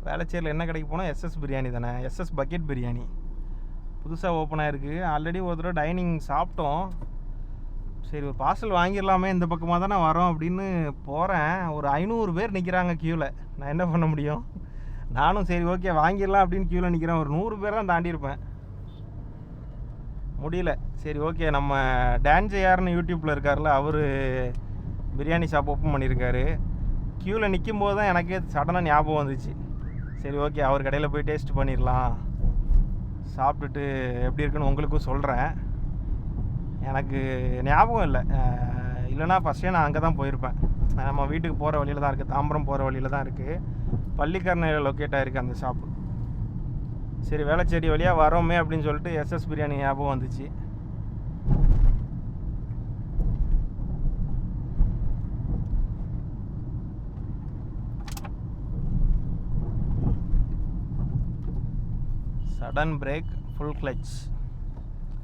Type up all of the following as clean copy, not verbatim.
வேளச்சேரியில் என்ன கடைக்கு போனால் எஸ்எஸ் பிரியாணி தானே, எஸ்எஸ் பக்கெட் பிரியாணி புதுசாக ஓப்பன் ஆகிருக்கு. ஆல்ரெடி ஒரு தடவை டைனிங் சாப்பிட்டோம். சரி ஒரு பார்சல் வாங்கிடலாமே, இந்த பக்கமாக தானே வரோம் அப்படின்னு போகிறேன். ஒரு 500 பேர் நிற்கிறாங்க க்யூவில். நான் என்ன பண்ண முடியும்? நானும் சரி ஓகே வாங்கிடலாம் அப்படின்னு க்யூவில் நிற்கிறேன். ஒரு 100 பேர் தான் தாண்டியிருப்பேன். முடியல. சரி ஓகே, நம்ம டான்ஜேஆர்னு யூடியூப்பில் இருக்கார்ல, அவர் பிரியாணி ஷாப் ஓப்பன் பண்ணியிருக்காரு. க்யூவில் நிற்கும் போது தான் எனக்கே சடனாக ஞாபகம் வந்துச்சு. சரி ஓகே, அவர் கடையில் போய் டேஸ்ட் பண்ணிடலாம், சாப்பிட்டுட்டு எப்படி இருக்குன்னு உங்களுக்கும் சொல்கிறேன். எனக்கு ஞாபகம் இல்லை, இல்லைனா ஃபஸ்ட்டே நான் அங்கே தான் போயிருப்பேன். நம்ம வீட்டுக்கு போகிற வழியில் தான் இருக்குது, தாம்பரம் போகிற வழியில் தான் இருக்குது. பள்ளிக்கரணையில் லொக்கேட் ஆகிருக்கு அந்த ஷாப்பு. சரி வேளச்சேரி வழியாக வரோமே அப்படின்னு சொல்லிட்டு எஸ்எஸ் பிரியாணி ஞாபகம் வந்துச்சு. Sudden brake, full clutch.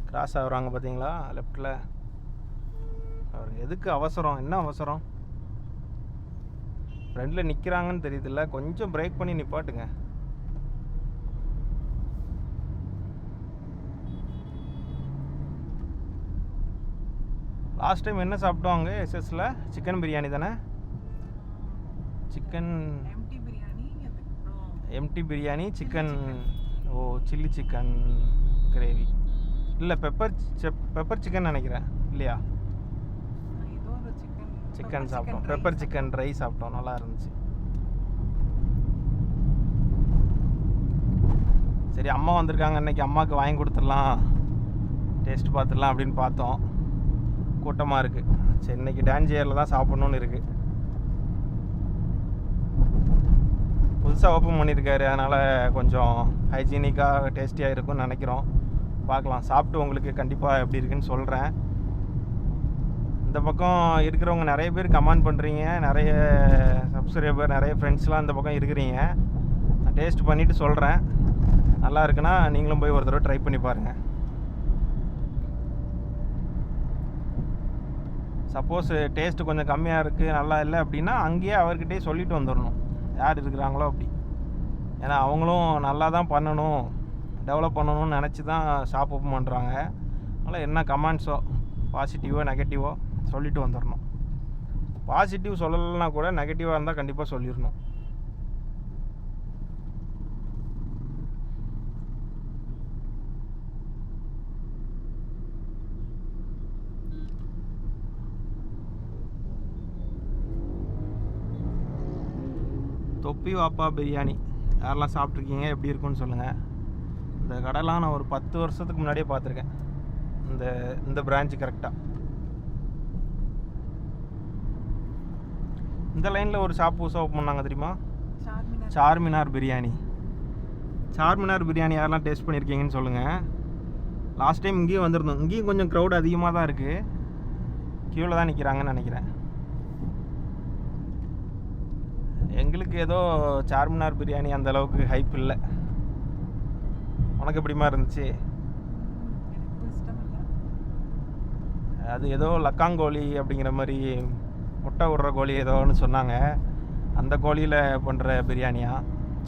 Cross ஆகுறாங்க பார்த்தீங்களா லெஃப்டில். அவருக்கு எதுக்கு அவசரம், என்ன அவசரம்? ஃப்ரெண்டில் நிற்கிறாங்கன்னு தெரியுதுல்ல, கொஞ்சம் பிரேக் பண்ணி நிப்பாட்டுங்க. லாஸ்ட் டைம் என்ன சாப்பிட்டோம் அங்கே எஸ்எஸ்ல? சிக்கன் பிரியாணி தானே? சிக்கன் எம்டி பிரியாணி, சிக்கன் ஓ சில்லி சிக்கன் கிரேவி இல்லை, பெப்பர் சிக்கன் நினைக்கிறேன் இல்லையா? சிக்கன் சாப்பிட்டோம், பெப்பர் சிக்கன் ட்ரை சாப்பிட்டோம், நல்லா இருந்துச்சு. சரி அம்மா வந்திருக்காங்க, இன்றைக்கி அம்மாவுக்கு வாங்கி கொடுத்துடலாம், டேஸ்ட் பார்த்துடலாம் அப்படின்னு பார்த்தோம். கூட்டமாக இருக்குது. சரி இன்றைக்கி டான்ஜேரில் தான் சாப்பிட்ணுன்னு இருக்குது. புதுசாக ஓப்பன் பண்ணியிருக்காரு, அதனால் கொஞ்சம் ஹைஜீனிக்காக டேஸ்டியாக இருக்கும்னு நினைக்கிறோம். பார்க்கலாம், சாப்பிட்டு உங்களுக்கு கண்டிப்பாக எப்படி இருக்குன்னு சொல்கிறேன். இந்த பக்கம் இருக்கிறவங்க நிறைய பேர் கமெண்ட் பண்ணுறீங்க, நிறைய சப்ஸ்கிரைபர், நிறைய ஃப்ரெண்ட்ஸ்லாம் இந்த பக்கம் இருக்கிறீங்க. நான் டேஸ்ட் பண்ணிவிட்டு சொல்கிறேன். நல்லா இருக்குன்னா நீங்களும் போய் ஒரு தடவை ட்ரை பண்ணி பாருங்கள். சப்போஸ் டேஸ்ட்டு கொஞ்சம் கம்மியாக இருக்குது, நல்லா இல்லை அப்படின்னா அங்கேயே அவர்கிட்டே சொல்லிட்டு வந்துடணும், யார் இருக்கிறாங்களோ அப்படி. ஏன்னா அவங்களும் நல்லா தான் பண்ணணும், டெவலப் பண்ணணும்னு நினச்சி தான் ஷாப் ஓப்பன் பண்ணுறாங்க. அதனால் என்ன கமெண்ட்ஸோ பாசிட்டிவோ நெகட்டிவோ சொல்லிட்டு வந்துடணும். பாசிட்டிவ் சொல்லலைன்னா கூட நெகட்டிவாக இருந்தால் கண்டிப்பாக சொல்லிடணும். தொப்பி வாப்பா பிரியாணி யாரெல்லாம் சாப்பிட்ருக்கீங்க, எப்படி இருக்குன்னு சொல்லுங்கள். இந்த கடைலாம் நான் ஒரு 10 வருஷத்துக்கு முன்னாடியே பார்த்துருக்கேன், இந்த பிரான்ச்சு கரெக்டாக. இந்த லைனில் ஒரு ஷாப் புதுசாக ஓப்பன் பண்ணாங்க தெரியுமா? சார்மினார் பிரியாணி. சார்மினார் பிரியாணி யாரெல்லாம் டேஸ்ட் பண்ணியிருக்கீங்கன்னு சொல்லுங்கள். லாஸ்ட் டைம் இங்கேயும் வந்திருந்தோம். இங்கேயும் கொஞ்சம் க்ரௌட் அதிகமாக தான் இருக்குது, க்யூவில் தான் நிற்கிறாங்கன்னு நினைக்கிறேன். எங்களுக்கு ஏதோ சார்மினார் பிரியாணி அந்த அளவுக்கு ஹைப் இல்லை. உனக்கு எப்படிமா இருந்துச்சு? அது ஏதோ லக்காங்கோழி அப்படிங்கிற மாதிரி முட்டை விடுற கோழி ஏதோன்னு சொன்னாங்க, அந்த கோழியில் பண்ணுற பிரியாணியா.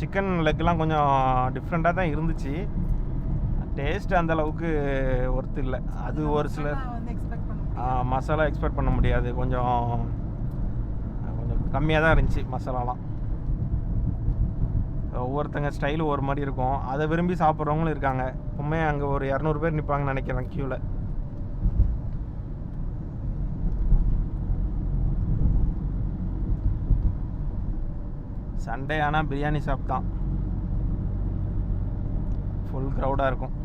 சிக்கன் லெக்லாம் கொஞ்சம் டிஃப்ரெண்ட்டாக தான் இருந்துச்சு, டேஸ்ட் அந்த அளவுக்கு ஒர்த்து இல்லை. அது ஒரு சிலர் மசாலா எக்ஸ்பெக்ட் பண்ண முடியாது, கொஞ்சம் கம்மியாக தான் இருந்துச்சு மசாலாலாம். ஒவ்வொருத்தங்க ஸ்டைலு ஒரு மாதிரி இருக்கும், அதை விரும்பி சாப்பிட்றவங்களும் இருக்காங்க. எப்பவுமே அங்கே ஒரு 200 பேர் நிற்பாங்கன்னு நினைக்கிறேன் க்யூவில். சண்டே ஆனால் பிரியாணி ஷாப் தான், ஃபுல் க்ரௌடாக இருக்கும்.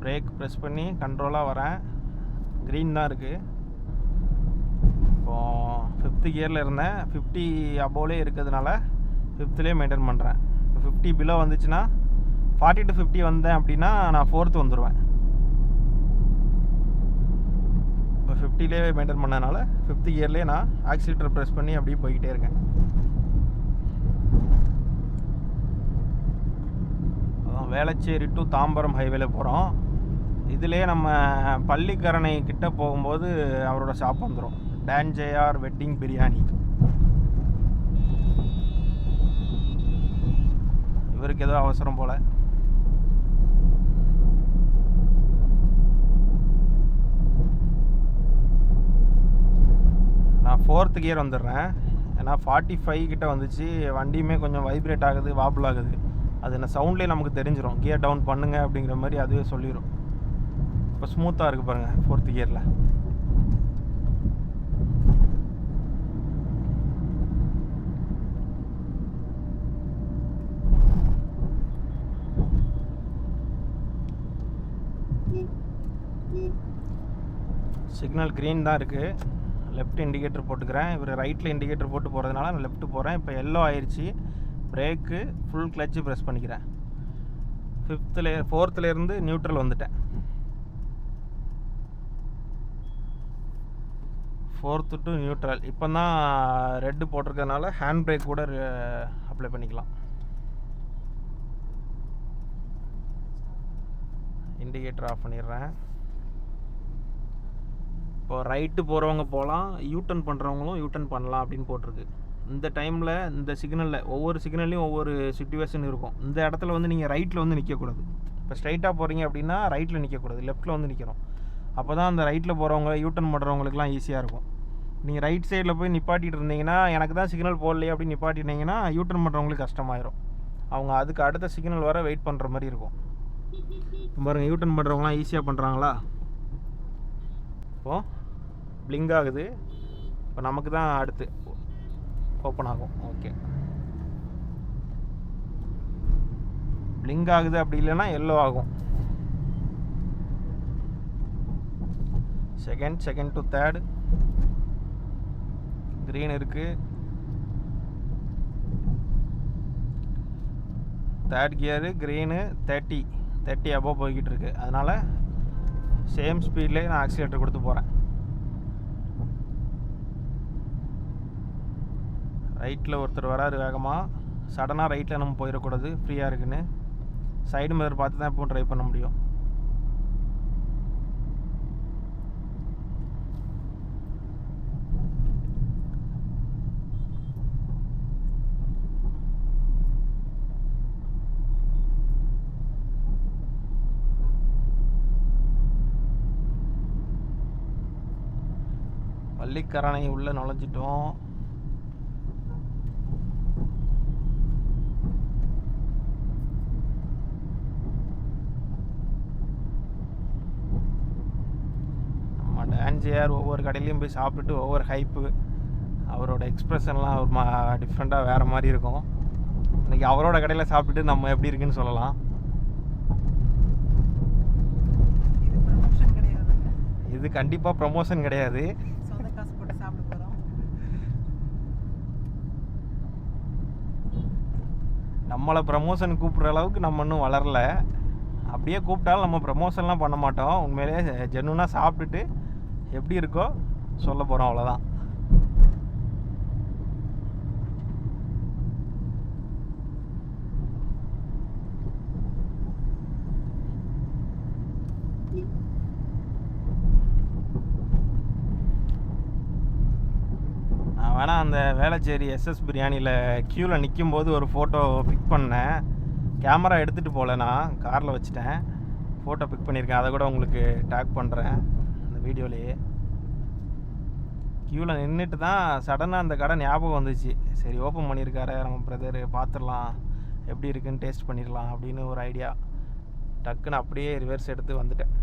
பிரேக் ப்ரெஸ் பண்ணி கண்ட்ரோலாக வரேன், க்ரீன் தான் இருக்குது. இப்போது 5th கியரில் இருந்தேன், 50 அபோவ்லே இருக்கிறதுனால 5thலேயே மெயின்டைன் பண்ணுறேன். இப்போ 50 பிலோ வந்துச்சுன்னா 40 to 50 வந்தேன் அப்படின்னா நான் 4th வந்துடுவேன். இப்போ 50லேயே மெயின்டைன் பண்ணதுனால 5th கியர்லேயே நான் ஆக்சிலேட்டர் ப்ரெஸ் பண்ணி அப்படியே போய்கிட்டே இருக்கேன். அதான் வேளச்சேரி டு தாம்பரம் ஹைவேல போகிறோம். இதிலே நம்ம பள்ளிக்கரணை கிட்ட போகும்போது அவரோட ஷாப் வந்துடும், டான்ஜேஆர் வெட்டிங் பிரியாணி. இவருக்கு ஏதோ அவசரம் போல். நான் 4th கியர் வந்துடுறேன். ஏன்னா 45 கிட்ட வந்துச்சு. வண்டியுமே கொஞ்சம் வைப்ரேட் ஆகுது, வாபிள் ஆகுது. அது என்ன சவுண்ட்லேயே நமக்கு தெரிஞ்சிடும். கியர் டவுன் பண்ணுங்க அப்படிங்கிற மாதிரி அதுவே சொல்லிடும். இப்போ ஸ்மூத்தாக இருக்குது பாருங்கள் 4th கியரில். சிக்னல் க்ரீன் தான் இருக்குது. லெஃப்ட் இண்டிகேட்டர் போட்டுக்கிறேன். இவர் ரைட்டில் இண்டிகேட்டர் போட்டு போகிறதுனால நான் லெஃப்ட் போகிறேன். இப்போ எல்லோ ஆயிடுச்சு. பிரேக்கு ஃபுல் கிளச்சு ப்ரெஸ் பண்ணிக்கிறேன். 4th நியூட்ரல் வந்துட்டேன். 4th to neutral. இப்போ தான் ரெட்டு போட்டிருக்கிறதுனால ஹேண்ட் பிரேக் கூட அப்ளை பண்ணிக்கலாம். இண்டிகேட்டர் ஆஃப் பண்ணிடுறேன். இப்போ ரைட்டு போகிறவங்க போகலாம், யூட்டர்ன் பண்ணுறவங்களும் யூட்டர்ன் பண்ணலாம் அப்படின்னு போட்டிருக்கு. இந்த டைமில் இந்த சிக்னலில் ஒவ்வொரு சிக்னல்லையும் ஒவ்வொரு சிச்சுவேஷன் இருக்கும். இந்த இடத்துல வந்து நீங்கள் ரைட்டில் வந்து நிற்கக்கூடாது. இப்போ ஸ்ட்ரைட்டாக போகிறீங்க அப்படின்னா ரைட்டில் நிற்கக்கூடாது, லெஃப்ட்டில் வந்து நிற்கிறோம். அப்போ தான் அந்த ரைட்டில் போகிறவங்க யூட்டர்ன் பண்ணுறவங்களுக்குலாம் ஈஸியாக இருக்கும். நீங்கள் ரைட் சைடில் போய் நிப்பாட்டிகிட்டு இருந்தீங்கன்னா, எனக்கு தான் சிக்னல் போடலையே அப்படின்னு நிப்பாட்டினீங்கன்னா யூட்டர்ன் பண்ணுறவங்களுக்கு கஷ்டமாயிரும். அவங்க அதுக்கு அடுத்த சிக்னல் வர வெயிட் பண்ணுற மாதிரி இருக்கும். இப்போ பாருங்கள், யூட்டர்ன் பண்ணுறவங்களாம் ஈஸியாக பண்ணுறாங்களா? இப்போது பிளிங்க் ஆகுது. இப்போ நமக்கு தான் அடுத்து ஓப்பன் ஆகும். ஓகே, பிளிங்க் ஆகுது. அப்படி இல்லைன்னா எல்லோ ஆகும். செகண்ட் டு தேர்ட் க்ரீன் இருக்குது. தேர்ட் கியரு க்ரீனு 30 அபோவ் போய்கிட்டு இருக்கு. அதனால் சேம் ஸ்பீட்லேயே நான் ஆக்சிலேட்டர் கொடுத்து போகிறேன். ரைட்டில் ஒருத்தர் வராரு வேகமாக. சடனாக ரைட்டில் நம்ம போயிடக்கூடாது, ஃப்ரீயாக இருக்குன்னு. சைடு மிரர் பார்த்து தான் எப்பவும் ட்ரை பண்ண முடியும். பள்ளிக்கரணை உள்ளே நுழைஞ்சிட்டோம். டான்ஜிஆர் ஒவ்வொரு கடையிலையும் போய் சாப்பிட்டுட்டு ஒவ்வொரு ஹைப்பு, அவரோட எக்ஸ்ப்ரெஷன்லாம் ஒரு டிஃப்ரெண்ட்டாக வேறு மாதிரி இருக்கும். இன்றைக்கி அவரோட கடையில் சாப்பிட்டுட்டு நம்ம எப்படி இருக்குன்னு சொல்லலாம். இது கண்டிப்பாக ப்ரமோஷன் கிடையாது. நம்மளை ப்ரமோஷன் கூப்பிட்ற அளவுக்கு நம்ம இன்னும் வளரல. அப்படியே கூப்பிட்டாலும் நம்ம ப்ரமோஷன்லாம் பண்ண மாட்டோம். உண்மையிலே ஜென்னுனாக சாப்பிட்டுட்டு எப்படி இருக்கோ சொல்ல போகிறோம், அவ்வளோதான். நான் வேணால் அந்த வேளச்சேரி எஸ்எஸ் பிரியாணியில் க்யூவில் நிற்கும்போது ஒரு ஃபோட்டோ பிக் பண்ணேன். கேமரா எடுத்துகிட்டு போகல, நான் காரில் வச்சுட்டேன். ஃபோட்டோ பிக் பண்ணியிருக்கேன், அதை கூட உங்களுக்கு டேக் பண்ணுறேன் அந்த வீடியோலேயே. க்யூவில் நின்றுட்டு தான் சடனாக அந்த கடை ஞாபகம் வந்துச்சு. சரி, ஓப்பன் பண்ணியிருக்காரு நம்ம பிரதரு, பார்த்துடலாம் எப்படி இருக்குன்னு டேஸ்ட் பண்ணிடலாம் அப்படின்னு ஒரு ஐடியா. டக்குன்னு அப்படியே ரிவர்ஸ் எடுத்து வந்துட்டேன்.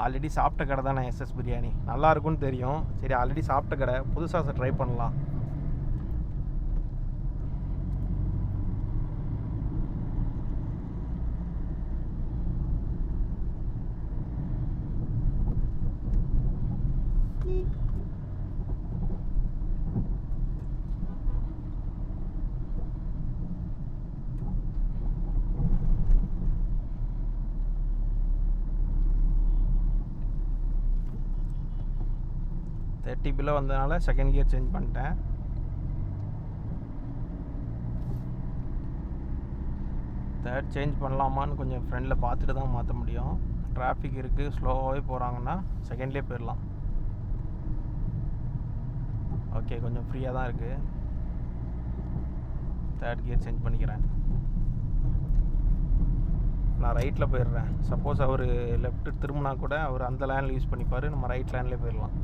ஆல்ரெடி சாப்பிட்ட கடை தானே எஸ்எஸ் பிரியாணி, நல்லா இருக்குன்னு தெரியும். சரி, ஆல்ரெடி சாப்பிட்ட கடை, புதுசாக ட்ரை பண்ணலாம். டிபியில் வந்ததுனால செகண்ட் கியர் சேஞ்ச் பண்ணிட்டேன். தேர்ட் சேஞ்ச் பண்ணலாமான்னு கொஞ்சம் ஃப்ரெண்டில் பார்த்துட்டு தான் மாற்ற முடியும். டிராஃபிக் இருக்குது, ஸ்லோவாகவே போகிறாங்கன்னா செகண்ட்லேயே போயிடலாம். ஓகே, கொஞ்சம் ஃப்ரீயாக தான் இருக்குது. தேர்ட் கியர் சேஞ்ச் பண்ணிக்கிறேன். நான் ரைட்டில் போயிடுறேன். சப்போஸ் அவர் லெஃப்ட்டு திரும்பினா கூட அவர் அந்த லேனில் யூஸ் பண்ணிப்பார், நம்ம ரைட் லேன்லேயே போயிடலாம்.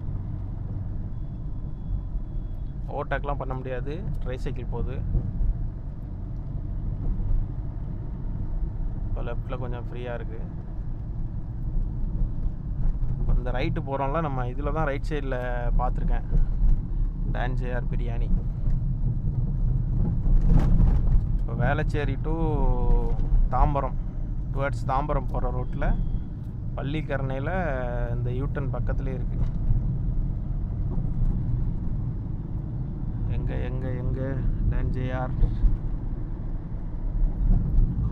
ஓவர்டேக்லாம் பண்ண முடியாது, ட்ரை சைக்கிள் போகுது. இப்போ லெஃப்டில் கொஞ்சம் ஃப்ரீயாக இருக்குது. இப்போ இந்த ரைட்டு போகிறோம்ல, நம்ம இதில் தான் ரைட் சைடில் பார்த்துருக்கேன் டான் ஜேஆர் பிரியாணி. இப்போ வேளச்சேரி டு தாம்பரம், டுவர்ட்ஸ் தாம்பரம் போகிற ரோட்டில் பள்ளிக்கரணையில் இந்த யூட்டன் பக்கத்துலேயே இருக்குது. எங்கே டான் ஜேஆர்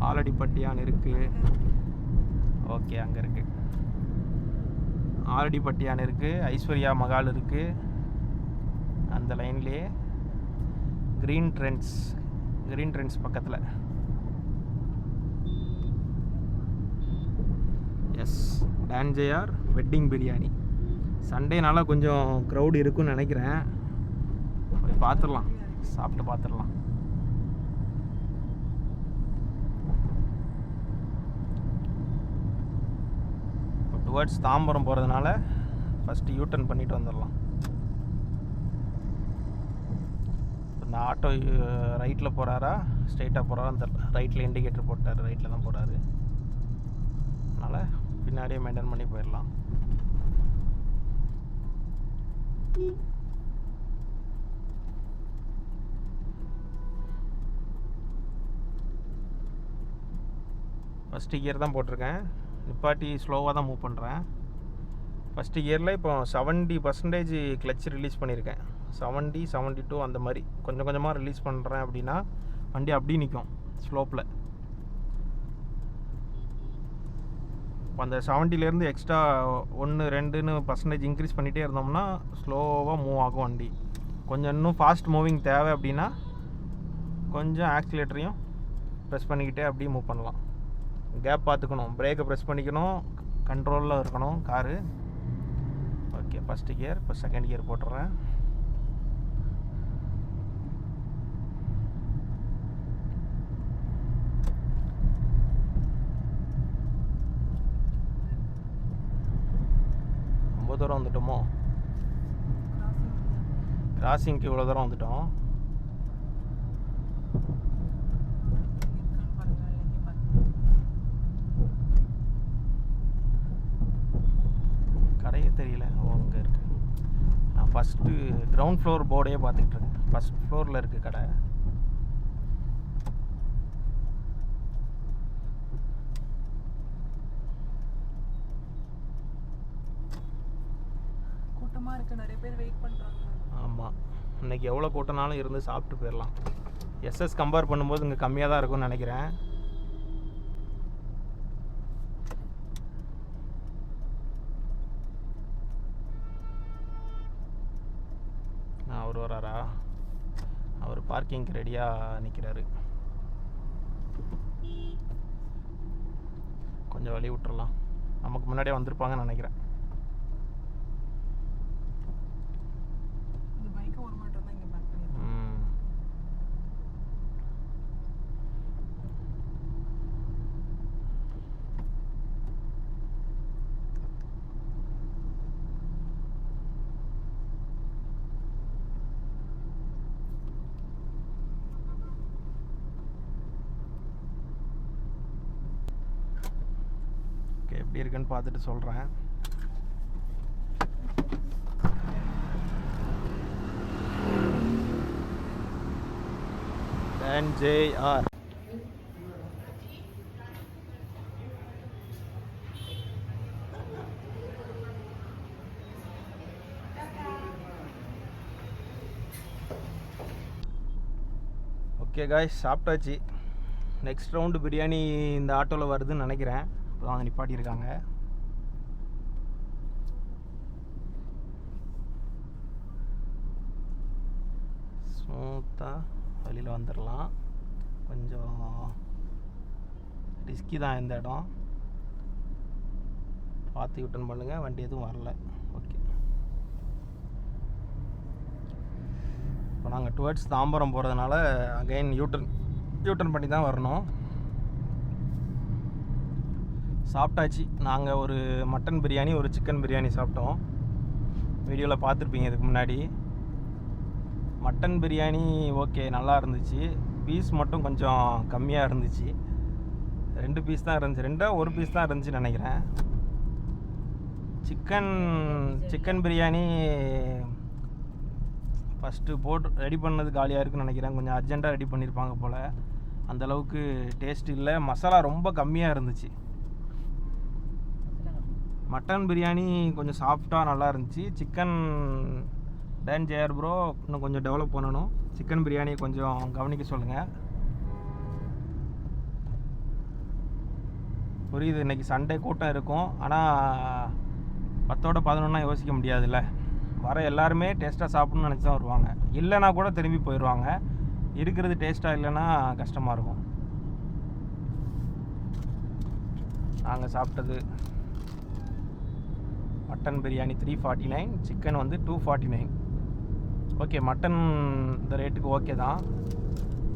ஆலடிப்பட்டியான் இருக்குது. ஓகே, அங்கே இருக்குது ஆலடிப்பட்டியான் இருக்குது. ஐஸ்வர்யா மகால் இருக்குது. அந்த லைன்லேயே க்ரீன் ட்ரெண்ட்ஸ் பக்கத்தில். Yes, Don JR wedding biryani. சண்டேனால கொஞ்சம் க்ரௌட் இருக்குன்னு நினைக்கிறேன். போய் பார்த்துடலாம், சாப்பிட்டு பார்த்துடலாம். இப்போ டுவர்ட்ஸ் தாம்பரம் போகிறதுனால ஃபஸ்ட்டு யூட்டர்ன் பண்ணிட்டு வந்துடலாம். இந்த ஆட்டோ ரைட்டில் போகிறாரா ஸ்ட்ரைட்டாக போகிறாரான்னு தெரியல. ரைட்டில் இண்டிகேட்டர் போட்டார், ரைட்டில் தான் போகிறாரு. அதனால் பின்னாடியே மெயின்டைன் பண்ணி போயிடலாம். ஃபஸ்ட்டு கியர் தான் போட்டிருக்கேன், நிப்பாட்டி ஸ்லோவாக தான் மூவ் பண்ணுறேன். ஃபஸ்ட்டு கியரில் இப்போ 70% கிளச் ரிலீஸ் பண்ணியிருக்கேன். 72 அந்த மாதிரி கொஞ்சம் கொஞ்சமாக ரிலீஸ் பண்ணுறேன். அப்படின்னா வண்டி அப்படியே நிற்கும் ஸ்லோப்பில். இப்போ அந்த 70லேருந்து எக்ஸ்ட்ரா 1-2% இன்க்ரீஸ் பண்ணிகிட்டே இருந்தோம்னா ஸ்லோவாக மூவ் ஆகும் வண்டி. கொஞ்சம் இன்னும் ஃபாஸ்ட் மூவிங் தேவை அப்படின்னா கொஞ்சம் ஆக்சிலேட்டரையும் ப்ரெஸ் பண்ணிக்கிட்டே அப்படியே மூவ் பண்ணலாம். கேப் பார்த்துக்கணும், பிரேக்கை ப்ரெஸ் பண்ணிக்கணும், கண்ட்ரோலில் இருக்கணும் காரு. Okay, first gear. இப்போ செகண்ட் கியர் போட்டுறேன். ரொம்ப தூரம் வந்துட்டோமோ? கிராசிங்க்கு இவ்வளோ தூரம் வந்துட்டோம். கடையே தெரியல. அங்கே இருக்குது. நான் ஃபஸ்ட்டு கிரவுண்ட் ஃப்ளோர் போர்டே பார்த்துக்கிட்டு இருக்கேன். ஃபஸ்ட் ஃப்ளோரில் இருக்குது கடை. கூட்டமாக இருக்குது, நிறைய பேர் வெயிட் பண்ணுறாங்க. ஆமாம், இன்றைக்கி எவ்வளோ கூட்டனாலும் இருந்து சாப்பிட்டு போயிடலாம். எஸ்எஸ் கம்பேர் பண்ணும்போது இங்கே கம்மியாக தான் இருக்கும்னு நினைக்கிறேன். அவர் வராரா? அவர் பார்க்கிங்க்கு ரெடியாக நிற்கிறாரு. கொஞ்சம் வழி விட்டுறலாம். நமக்கு முன்னாடியே வந்திருப்பாங்கன்னு நினைக்கிறேன். இந்த பைக்கை ஒரு மாட்டம் தான் இங்கே பார்க் பண்ணியிருக்கேன். எப்படி இருக்குன்னு பார்த்துட்டு சொல்கிறேன். டான் ஜேஆர் ஓகே காய்ஸ், சாப்பிட்டாச்சு. நெக்ஸ்ட் ரவுண்டு பிரியாணி இந்த ஆட்டோவில் வருதுன்னு நினைக்கிறேன். இப்போ தான் நிப்பாட்டியிருக்காங்க. ஸ்மூத்தாக வெளியில் வந்துடலாம். கொஞ்சம் ரிஸ்கி தான் இந்த இடம், பார்த்து யூட்டன் பண்ணுங்கள். வண்டி எதுவும் வரல. ஓகே, இப்போ நாங்கள் டுவர்ட்ஸ் தாம்பரம் போகிறதுனால அகைன் யூட்டர்ன் பண்ணி தான் வரணும். சாப்பிட்டாச்சு. நாங்கள் ஒரு மட்டன் பிரியாணி ஒரு சிக்கன் பிரியாணி சாப்பிட்டோம். வீடியோவில் பார்த்துருப்பீங்க இதுக்கு முன்னாடி. மட்டன் பிரியாணி ஓகே நல்லா இருந்துச்சு. பீஸ் மட்டும் கொஞ்சம் கம்மியாக இருந்துச்சு. 2 பீஸ் தான் இருந்துச்சு, ஒரு பீஸ் தான் இருந்துச்சுன்னு நினைக்கிறேன். சிக்கன் பிரியாணி ஃபஸ்ட்டு போட்டு ரெடி பண்ணது காலியாக இருக்குன்னு நினைக்கிறேன். கொஞ்சம் அர்ஜெண்ட்டாக ரெடி பண்ணியிருப்பாங்க போல். அந்தளவுக்கு டேஸ்ட் இல்லை. மசாலா ரொம்ப கம்மியாக இருந்துச்சு. மட்டன் பிரியாணி கொஞ்சம் சாஃப்டாக நல்லா இருந்துச்சு. சிக்கன் டன் ஜேஆர் ப்ரோ இன்னும் கொஞ்சம் டெவலப் பண்ணணும். சிக்கன் பிரியாணி கொஞ்சம் கவனிக்க சொல்லுங்கள். புரியுது, இன்றைக்கி சண்டே கூட்டம் இருக்கும். ஆனால் 10ஓட 11 யோசிக்க முடியாதுல்ல. வர எல்லாருமே டேஸ்ட்டாக சாப்பிட்ணுன்னு நினச்சி தான் வருவாங்க. இல்லைனா கூட திரும்பி போயிடுவாங்க. இருக்கிறது டேஸ்ட்டாக இல்லைன்னா கஷ்டமாக இருக்கும். நாங்கள் சாப்பிட்டது மட்டன் பிரியாணி 349, சிக்கன் வந்து 249. ஓகே, மட்டன் இந்த ரேட்டுக்கு ஓகே தான்,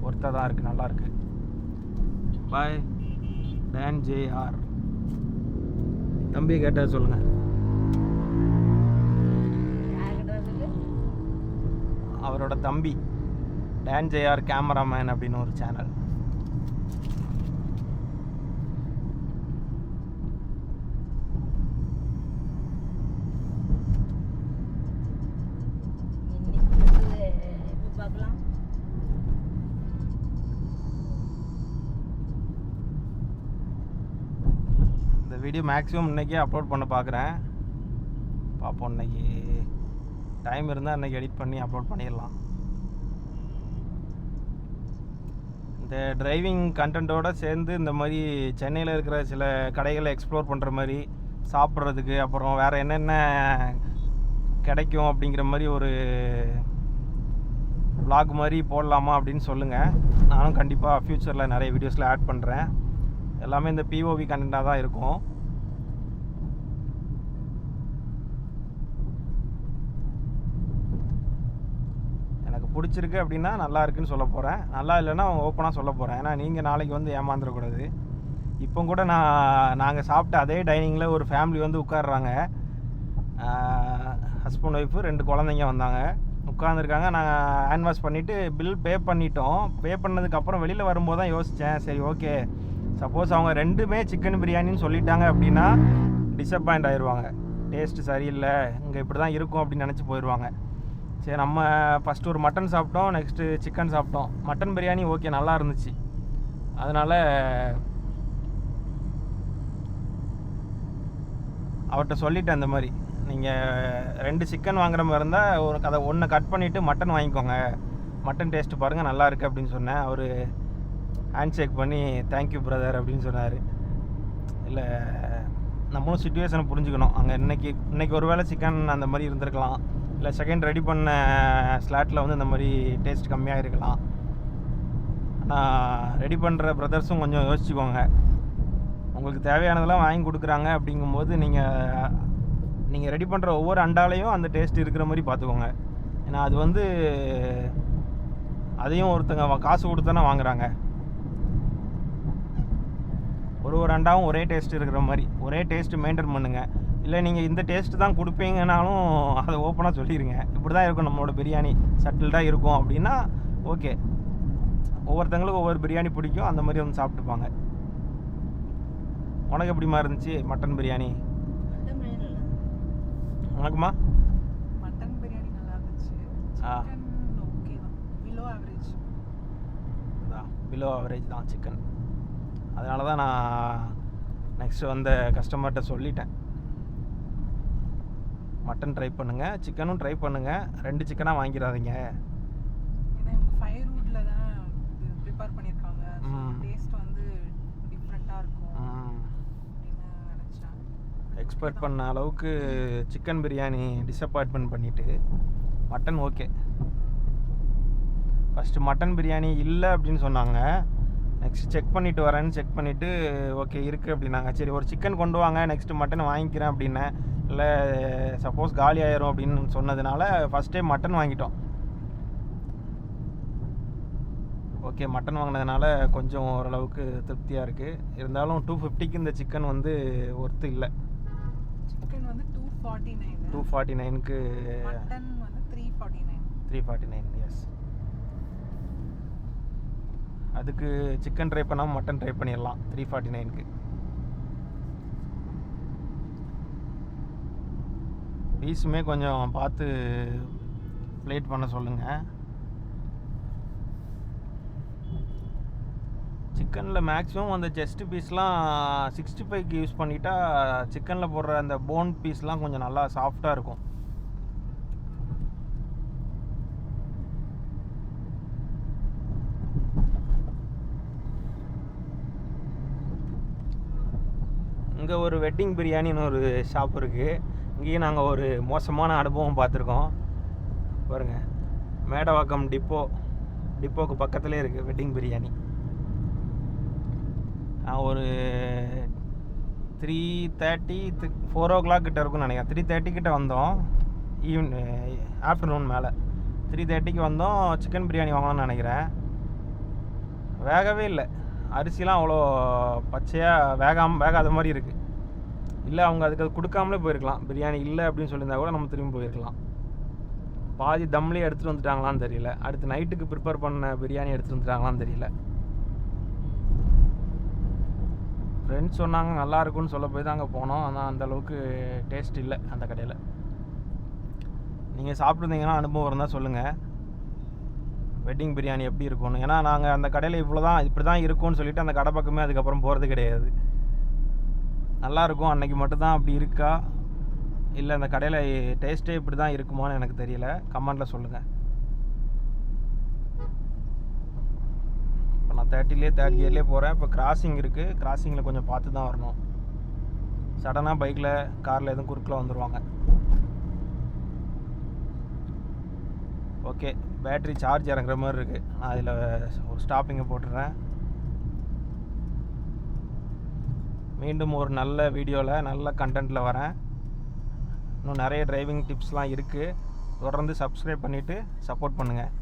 ஒர்த்தாக தான் இருக்குது, நல்லாயிருக்கு. பாய் டான் ஜேஆர். தம்பி கேட்டால் சொல்லுங்கள். அவரோட தம்பி டான் ஜேஆர் கேமராமேன் அப்படின்னு ஒரு சேனல். இந்த வீடியோ மேக்ஸிமம் இன்றைக்கே அப்லோட் பண்ண பார்க்குறேன். பார்ப்போம், இன்றைக்கி டைம் இருந்தால் இன்றைக்கி எடிட் பண்ணி அப்லோட் பண்ணிடலாம். இந்த டிரைவிங் கண்டென்ட்டோடு சேர்ந்து இந்த மாதிரி சென்னையில் இருக்கிற சில கடைகளை எக்ஸ்ப்ளோர் பண்ணுற மாதிரி, சாப்பிட்றதுக்கு அப்புறம் வேறு என்னென்ன கிடைக்கும் அப்படிங்கிற மாதிரி ஒரு vlog மாதிரி போடலாமா அப்படின்னு சொல்லுங்கள். நானும் கண்டிப்பாக ஃப்யூச்சரில் நிறைய வீடியோஸில் ஆட் பண்ணுறேன். எல்லாமே இந்த பிஓவி கண்டென்ட்டாக தான் இருக்கும். எனக்கு பிடிச்சிருக்கு அப்படின்னா நல்லா இருக்குன்னு சொல்ல போகிறேன். நல்லா இல்லைன்னா ஓப்பனாக சொல்ல போகிறேன். ஏன்னா நீங்கள் நாளைக்கு வந்து ஏமாந்துடக்கூடாது. இப்போ கூட நாங்கள் சாப்பிட்ட அதே டைனிங்கில் ஒரு ஃபேமிலி வந்து உட்காடுறாங்க. ஹஸ்பண்ட் ஒய்ஃபு 2 குழந்தைங்க வந்தாங்க, உட்காந்துருக்காங்க. நாங்கள் ஹேண்ட் வாஷ் பண்ணிவிட்டு பில் பே பண்ணிட்டோம். பே பண்ணதுக்கப்புறம் வெளியில் வரும்போது தான் யோசித்தேன், சரி ஓகே, சப்போஸ் அவங்க 2மே சிக்கன் பிரியாணின்னு சொல்லிட்டாங்க அப்படின்னா டிசப்பாயிண்ட் ஆயிடுவாங்க. டேஸ்ட்டு சரியில்லை, இங்கே இப்படி தான் இருக்கும் அப்படின்னு நினச்சி போயிடுவாங்க. சரி, நம்ம ஃபஸ்ட்டு ஒரு மட்டன் சாப்பிட்டோம், நெக்ஸ்ட்டு சிக்கன் சாப்பிட்டோம். மட்டன் பிரியாணி ஓகே நல்லா இருந்துச்சு. அதனால் அவர்கிட்ட சொல்லிட்டேன், இந்த மாதிரி நீங்கள் 2 சிக்கன் வாங்குற மாதிரி இருந்தால் அதை 1 கட் பண்ணிவிட்டு மட்டன் வாங்கிக்கோங்க, மட்டன் டேஸ்ட்டு பாருங்கள் நல்லா இருக்குது அப்படின்னு சொன்னேன். அவர் ஹேண்ட் ஷேக் பண்ணி தேங்க்யூ பிரதர் அப்படின்னு சொன்னார். இல்லை, நம்மளும் சுச்சுவேஷனை புரிஞ்சுக்கணும். அங்கே இன்றைக்கி ஒரு வேளை சிக்கன் அந்த மாதிரி இருந்திருக்கலாம், இல்லை செகண்ட் ரெடி பண்ண ஸ்லாட்டில் வந்து இந்த மாதிரி டேஸ்ட் கம்மியாக இருக்கலாம். ஆனால் ரெடி பண்ணுற பிரதர்ஸும் கொஞ்சம் யோசிச்சுக்கோங்க. உங்களுக்கு தேவையானதெல்லாம் வாங்கி கொடுக்குறாங்க அப்படிங்கும்போது நீங்கள் ரெடி பண்ணுற ஒவ்வொரு அண்டாலையும் அந்த டேஸ்ட் இருக்கிற மாதிரி பார்த்துக்கோங்க. ஏன்னா அது வந்து அதையும் ஒருத்தங்க காசு கொடுத்து தானே வாங்குறாங்க. ஒரு அண்டாவும் ஒரே டேஸ்ட் இருக்கிற மாதிரி, ஒரே டேஸ்ட்டு மெயின்டைன் பண்ணுங்கள். இல்லை நீங்கள் இந்த டேஸ்ட்டு தான் கொடுப்பீங்கனாலும் அதை ஓப்பனாக சொல்லிடுங்க, இப்படி தான் இருக்கும் நம்மளோட பிரியாணி, சட்டில்டாக இருக்கும் அப்படின்னா ஓகே. ஒவ்வொருத்தங்களுக்கும் ஒவ்வொரு பிரியாணி பிடிக்கும், அந்த மாதிரி வந்து சாப்பிட்டுப்பாங்க. உனக்கு எப்படிமா இருந்துச்சு மட்டன் பிரியாணி? உனக்குமா? மட்டன் பிரியாணி நல்லா இருந்துச்சு. சிக்கன் ஓகே தான், பிலோ ஆவரேஜ். பிலோ ஆவரேஜ் தான் சிக்கன். அதனால தான் நான் நெக்ஸ்ட்டு வந்த கஸ்டமர்கிட்ட சொல்லிட்டேன், மட்டன் ட்ரை பண்ணுங்கள், சிக்கனும் ட்ரை பண்ணுங்கள், 2 சிக்கனாக வாங்கிடாதீங்க. ஏன்னா இவங்க ஃபயர் வுட்டில் தான் ப்ரிப்பேர் பண்ணியிருக்காங்க. டேஸ்ட் வந்து டிஃப்ரெண்ட்டாக இருக்கும் அப்படின்னு நினச்சேன். எக்ஸ்பெக்ட் பண்ண அளவுக்கு சிக்கன் பிரியாணி டிசப்பாயின்ட்மெண்ட் பண்ணிவிட்டு mutton okay. First mutton biryani இல்லை அப்படின்னு சொன்னாங்க. நெக்ஸ்ட் செக் பண்ணிவிட்டு வரேன்னு செக் பண்ணிவிட்டு ஓகே இருக்குது அப்படின்னாங்க. சரி, ஒரு சிக்கன் கொண்டு வாங்க, நெக்ஸ்ட்டு மட்டன் வாங்கிக்கிறேன் அப்படின்னேன். இல்லை சப்போஸ் காலி ஆயிரும் அப்படின்னு சொன்னதுனால ஃபஸ்ட்டே மட்டன் வாங்கிட்டோம். ஓகே, மட்டன் வாங்கினதுனால கொஞ்சம் ஓரளவுக்கு திருப்தியாக இருக்குது. இருந்தாலும் 250க்கு இந்த சிக்கன் வந்து ஒர்த்து இல்லை. சிக்கன் வந்து 249. 249க்கு மட்டன் வந்து 349. 349, எஸ். அதுக்கு சிக்கன் ட்ரை பண்ணாமல் மட்டன் ட்ரை பண்ணிடலாம் 349க்கு. பீஸுமே கொஞ்சம் பார்த்து பிளேட் பண்ண சொல்லுங்கள். சிக்கனில் மேக்ஸிமம் அந்த செஸ்ட் பீஸ்லாம் 65க்கு யூஸ் பண்ணிட்டா சிக்கனில் போடுற அந்த போன் பீஸ்லாம் கொஞ்சம் நல்லா சாஃப்டாக இருக்கும். இங்கே ஒரு வெட்டிங் பிரியாணின்னு ஒரு ஷாப் இருக்குது. இங்கேயும் நாங்கள் ஒரு மோசமான அனுபவம் பார்த்துருக்கோம். பாருங்கள், மேடவாக்கம் டிப்போக்கு பக்கத்துலேயே இருக்குது வெட்டிங் பிரியாணி. ஒரு 3:30 4 o'clock கிட்ட இருக்கும்னு நினைக்கிறேன். 3:30 கிட்ட வந்தோம். ஆஃப்டர்நூன் மேலே 3:30க்கு வந்தோம். சிக்கன் பிரியாணி வாங்கலாம்னு நினைக்கிறேன். வேகவே இல்லை. அரிசிலாம் அவ்வளோ பச்சையாக வேகாத மாதிரி இருக்குது. இல்லை, அவங்க அதுக்கு அது கொடுக்காமலே போயிருக்கலாம். பிரியாணி இல்லை அப்படின்னு சொல்லியிருந்தா கூட நம்ம திரும்பி போயிருக்கலாம். பாதி தம்லேயே எடுத்துகிட்டு வந்துட்டாங்களான்னு தெரியல. அடுத்து நைட்டுக்கு ப்ரிப்பேர் பண்ண பிரியாணி எடுத்துகிட்டு வந்துட்டாங்களான்னு தெரியல. ஃப்ரெண்ட்ஸ் சொன்னாங்க நல்லா இருக்குன்னு சொல்ல போய் தான் அங்கே போனோம். ஆனால் அந்தளவுக்கு டேஸ்ட் இல்லை அந்த கடையில். நீங்கள் சாப்பிட்ருந்தீங்கன்னா அனுபவம் இருந்தால் சொல்லுங்கள், வெட்டிங் பிரியாணி எப்படி இருக்கும்னு. ஏன்னா நாங்கள் அந்த கடையில் இப்படி தான் இருக்கும்னு சொல்லிவிட்டு அந்த கடை பக்கமே அதுக்கப்புறம் போகிறது கிடையாது. நல்லாயிருக்கும் அன்னைக்கு மட்டும்தான் அப்படி இருக்கா, இல்லை அந்த கடையில் டேஸ்ட்டே இப்படி தான் இருக்குமான்னு எனக்கு தெரியல. கமெண்டில் சொல்லுங்கள். இப்போ நான் 30 கியர்லேயே போகிறேன். இப்போ கிராசிங் இருக்குது. கிராசிங்கில் கொஞ்சம் பார்த்து தான் வரணும். சடனாக பைக்கில் காரில் எதுவும் குறுக்கில் வந்துடுவாங்க. ஓகே, பேட்ரி சார்ஜ் இறங்குற மாதிரி இருக்குது. நான் அதில் ஒரு ஸ்டாப்பிங்கை போட்டுடுறேன். மீண்டும் ஒரு நல்ல வீடியோவில் நல்ல கண்டென்ட்டில் வரேன். இன்னும் நிறைய டிரைவிங் டிப்ஸ்லாம் இருக்குது. தொடர்ந்து சப்ஸ்கிரைப் பண்ணிவிட்டு சப்போர்ட் பண்ணுங்கள்.